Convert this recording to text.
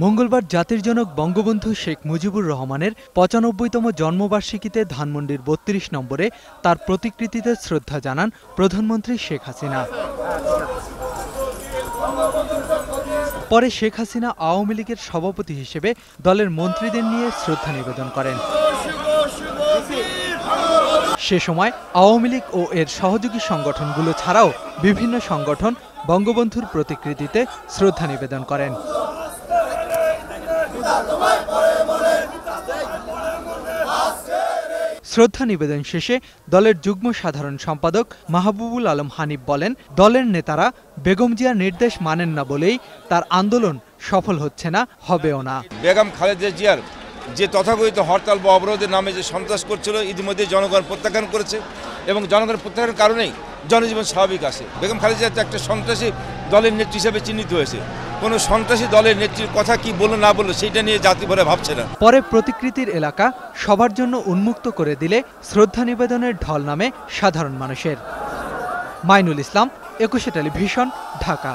মঙ্গলবার জাতির জনক বঙ্গবন্ধু শেখ মুজিবুর রহমানের ৯৫তম জন্মবার্ষিকীতে ধানমন্ডির ৩২ নম্বরে তার প্রতিকৃতিতে শ্রদ্ধা জানান প্রধানমন্ত্রী শেখ হাসিনা। পরে শেখ হাসিনা আওয়ামী লীগের সভাপতি হিসেবে দলের মন্ত্রীদের নিয়ে শ্রদ্ধা নিবেদন করেন। সে সময় আওয়ামী লীগ ও এর সহযোগী সংগঠনগুলো ছাড়াও বিভিন্ন সংগঠন বঙ্গবন্ধুর প্রতিকৃতিতে শ্রদ্ধা নিবেদন করেন। শ্রদ্ধা নিবেদন শেষে দলের যুগ্ম সাধারণ সম্পাদক মাহবুবুল আলম হানিফ বলেন, দলের নেতারা বেগম জিয়ার নির্দেশ মানেন না বলেই তার আন্দোলন সফল হচ্ছে না, হবেও না। বেগম খালেদা জিয়ার যে তথাকথিত হরতাল বা অবরোধের নামে যে সন্ত্রাস করছিল ইতিমধ্যে জনগণ প্রত্যাখ্যান করেছে এবং জনগণের প্রত্যাখ্যানের কারণেই জনজীবন স্বাভাবিক আছে। বেগম খালেদা জিয়া একটা সন্ত্রাসী দলের নেত্রী হিসেবে চিহ্নিত হয়েছে। কোনো সন্ত্রাসী দলের নেত্রীর কথা কি বললো না বললো সেটা নিয়ে জাতি ভরে ভাবছে না। পরে প্রতিকৃতির এলাকা সবার জন্য উন্মুক্ত করে দিলে শ্রদ্ধা নিবেদনের ঢল নামে সাধারণ মানুষের। মাইনুল ইসলাম, একুশে টেলিভিশন, ঢাকা।